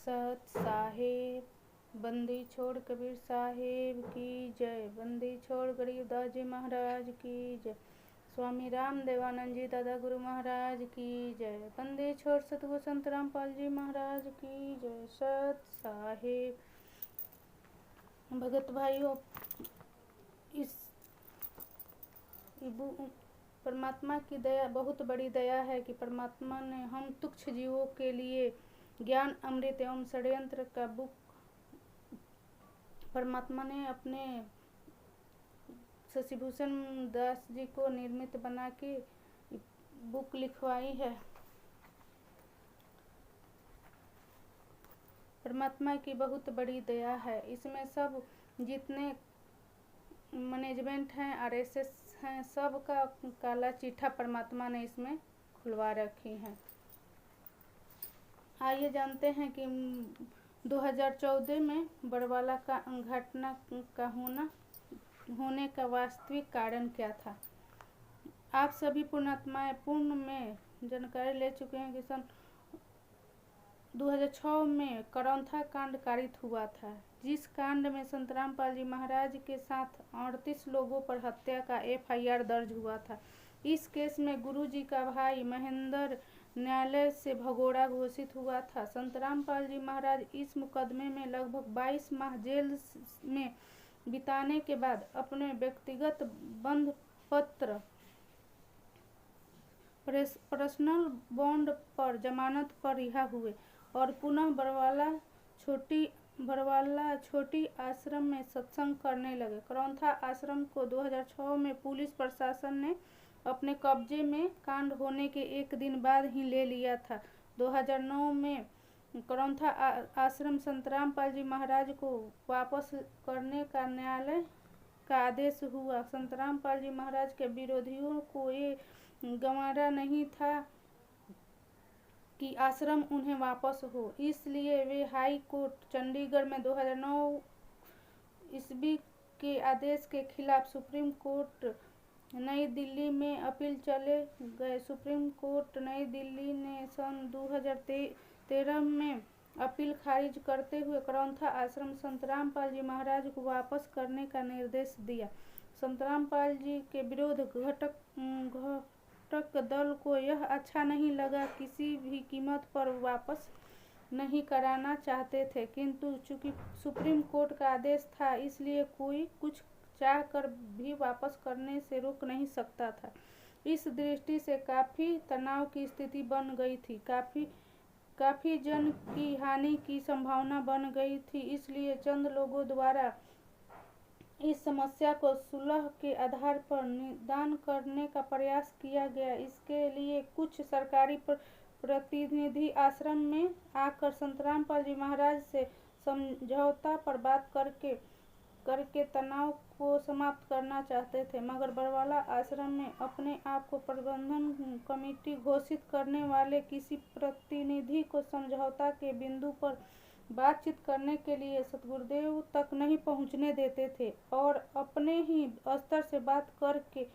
सत साहेब बंदी छोड़ कबीर साहेब की जय। बंदी छोड़ गरीबदास जी महाराज की जय। स्वामी राम देवानंद जी दादा गुरु महाराज की जय। बंदी छोड़ सतगुरु संत रामपाल जी महाराज की जय। सत साहेब। भगत भाइयों, इस परमात्मा की दया बहुत बड़ी दया है कि परमात्मा ने हम तुच्छ जीवों के लिए ज्ञान अमृत एवं षड्यंत्र का बुक परमात्मा ने अपने शशिभूषण दास जी को निर्मित बना के बुक लिखवाई है। परमात्मा की बहुत बड़ी दया है। इसमें सब जितने मैनेजमेंट हैं, आरएसएस हैं, सब का काला चिट्ठा परमात्मा ने इसमें खुलवा रखी है। आइए जानते हैं कि 2014 में बड़वाला का घटना का होने का वास्तविक कारण क्या था। आप सभी पुण्यात्माएं पूर्ण में जानकारी ले चुके हैं कि सन 2006 में करौंथा कांड कारित हुआ था, जिस कांड में संत रामपाल जी महाराज के साथ 38 लोगों पर हत्या का एफआईआर दर्ज हुआ था। इस केस में गुरु जी का भाई महेंद्र न्यायालय से भगोड़ा घोषित हुआ था। संत रामपाल जी महाराज इस मुकदमे में लगभग 22 माह जेल में बिताने के बाद अपने व्यक्तिगत बंध पत्र पर्सनल बॉन्ड पर जमानत पर रिहा हुए और पुनः बड़वाला छोटी आश्रम में सत्संग करने लगे। करौंथा आश्रम को 2006 में पुलिस प्रशासन ने अपने कब्जे में कांड होने के एक दिन बाद ही ले लिया था। 2009 में करौंथा आश्रम संत रामपाल जी महाराज को वापस करने का न्यायालय का आदेश हुआ। संत रामपाल जी महाराज के विरोधियों को ये गंवारा नहीं था कि आश्रम उन्हें वापस हो, इसलिए वे हाई कोर्ट चंडीगढ़ में 2009 ईस्वी के आदेश के खिलाफ सुप्रीम कोर्ट नई दिल्ली में अपील चले गए। सुप्रीम कोर्ट नई दिल्ली ने सन 2013 में अपील खारिज करते हुए करौंथा आश्रम संत रामपाल जी महाराज को वापस करने का निर्देश दिया। संत रामपाल जी के विरोध घटक दल को यह अच्छा नहीं लगा, किसी भी कीमत पर वापस नहीं कराना चाहते थे, किंतु चूंकि सुप्रीम कोर्ट का आदेश था इसलिए कोई कुछ चाह कर भी वापस करने से रोक नहीं सकता था। इस दृष्टि से काफी तनाव की स्थिति बन गई थी। काफी जन की हानि की संभावना बन गई थी। इसलिए चंद लोगों द्वारा इस समस्या को सुलह के आधार पर निदान करने का प्रयास किया गया। इसके लिए कुछ सरकारी प्रतिनिधि आश्रम में आकर संत रामपाल जी महाराज से समझौता पर बात करके तनाव को समाप्त करना चाहते थे, मगर बड़वाला आश्रम में अपने आप को प्रबंधन कमेटी घोषित करने वाले किसी प्रतिनिधि को समझौता के बिंदु पर बातचीत करने के लिए सतगुरुदेव तक नहीं पहुंचने देते थे और अपने ही स्तर से बात करके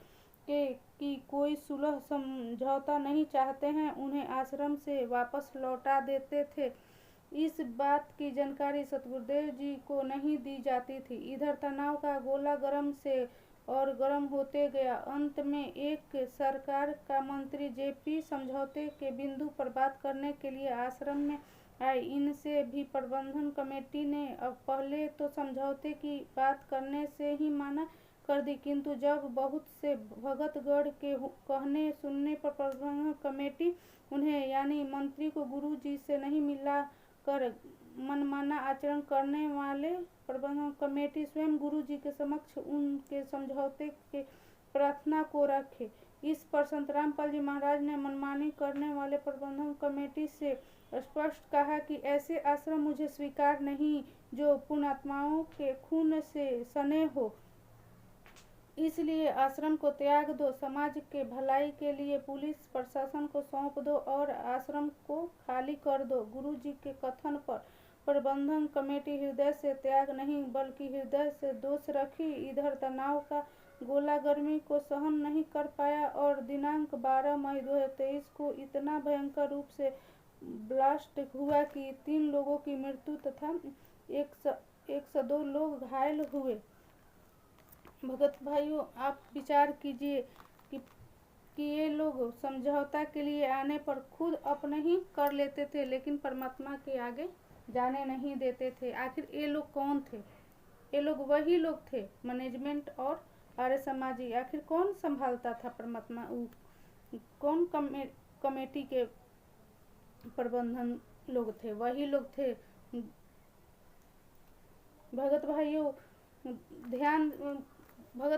कि कोई सुलह समझौता नहीं चाहते हैं, उन्हें आश्रम से वापस लौटा देते थे। इस बात की जानकारी सतगुरुदेव जी को नहीं दी जाती थी। इधर तनाव का गोला गर्म से और गर्म होते गया। अंत में एक सरकार का मंत्री जेपी समझौते के बिंदु पर बात करने के लिए आश्रम में आए। इनसे भी प्रबंधन कमेटी ने पहले तो समझौते की बात करने से ही मना कर दी, किंतु जब बहुत से भगतगढ़ के कहने सुनने पर प्रबंधन कमेटी उन्हें यानी मंत्री को गुरु जी से नहीं मिला कर मनमाना आचरण करने वाले प्रबंधन कमेटी स्वयं गुरु जी के समक्ष उनके समझौते के प्रार्थना को रखे। इस पर संत रामपाल जी महाराज ने मनमानी करने वाले प्रबंधन कमेटी से स्पष्ट कहा कि ऐसे आश्रम मुझे स्वीकार नहीं जो पुण्यात्माओं के खून से सने हो, इसलिए आश्रम को त्याग दो, समाज के भलाई के लिए पुलिस प्रशासन को सौंप दो और आश्रम को खाली कर दो। गुरु जी के कथन पर प्रबंधन कमेटी हृदय से त्याग नहीं बल्कि हृदय से दोष रखी। इधर तनाव का गोला गर्मी को सहन नहीं कर पाया और दिनांक 12 मई 2023 को इतना भयंकर रूप से ब्लास्ट हुआ कि 3 लोगों की मृत्यु तथा 102 लोग घायल हुए। भगत भाइयों, आप विचार कीजिए कि ये लोग समझौता के लिए आने पर खुद अपने ही कर लेते थे, लेकिन परमात्मा के आगे जाने नहीं देते थे। आखिर ये लोग कौन थे? ये लोग वही लोग थे, मैनेजमेंट और आर्य समाजी। आखिर कौन संभालता था परमात्मा? कौन कमेटी के प्रबंधन लोग थे? वही लोग थे। भगत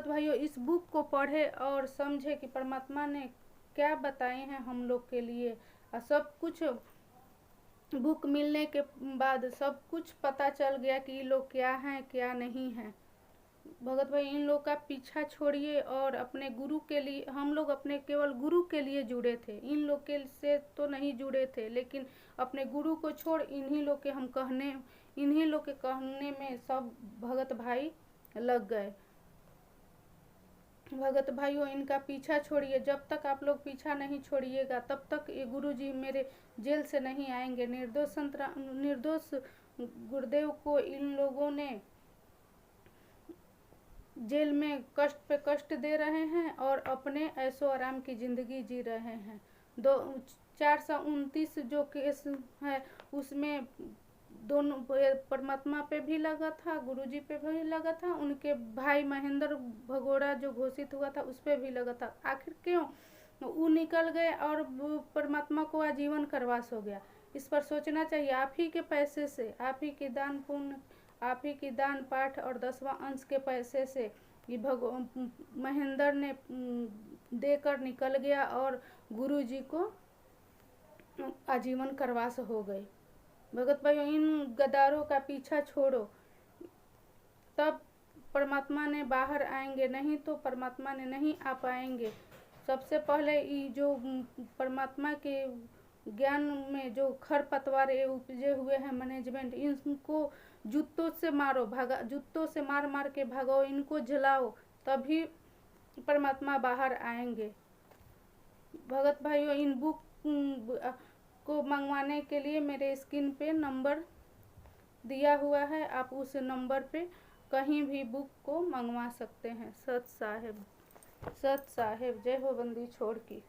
भाइयों, इस बुक को पढ़े और समझे कि परमात्मा ने क्या बताए हैं हम लोग के लिए। और सब कुछ बुक मिलने के बाद सब कुछ पता चल गया कि ये लोग क्या हैं क्या नहीं हैं। भगत भाई, इन लोग का पीछा छोड़िए और अपने गुरु के लिए, हम लोग अपने केवल गुरु के लिए जुड़े थे, इन लोग के से तो नहीं जुड़े थे, लेकिन अपने गुरु को छोड़ इन्हीं लोग के कहने में सब भगत भाई लग गए। भगत भाइयों, इनका पीछा छोड़िए। जब तक आप लोग पीछा नहीं छोड़िएगा तब तक ये गुरु जी मेरे जेल से नहीं आएंगे। निर्दोष गुरुदेव को इन लोगों ने जेल में कष्ट पे कष्ट दे रहे हैं और अपने ऐशो आराम की जिंदगी जी रहे हैं। 429 जो केस है उसमें दोनों परमात्मा पे भी लगा था, गुरुजी पे भी लगा था, उनके भाई महेंद्र भगोड़ा जो घोषित हुआ था उस पे भी लगा था। आखिर क्यों? वो निकल गए और परमात्मा को आजीवन करवास हो गया। इस पर सोचना चाहिए। आप ही के पैसे से, आप ही के दान पुण्य, आप ही की दान पाठ और 10वां अंश के पैसे से ये महेंद्र ने देकर निकल गया और गुरुजी को आजीवन करवास हो गई। भगत भाइयों, इन गद्दारों का पीछा छोड़ो, तब परमात्मा ने बाहर आएंगे, नहीं तो परमात्मा ने नहीं आ पाएंगे। सबसे पहले ये जो परमात्मा के ज्ञान में जो खरपतवार उपजे हुए हैं मैनेजमेंट, इनको जूतों से मारो, जूतों से मार मार के भगाओ, इनको जलाओ, तभी परमात्मा बाहर आएंगे। भगत भाइयों, इन बुक को मंगवाने के लिए मेरे स्क्रीन पे नंबर दिया हुआ है, आप उस नंबर पे कहीं भी बुक को मंगवा सकते हैं। सत साहेब, जय हो बंदी छोड़ की।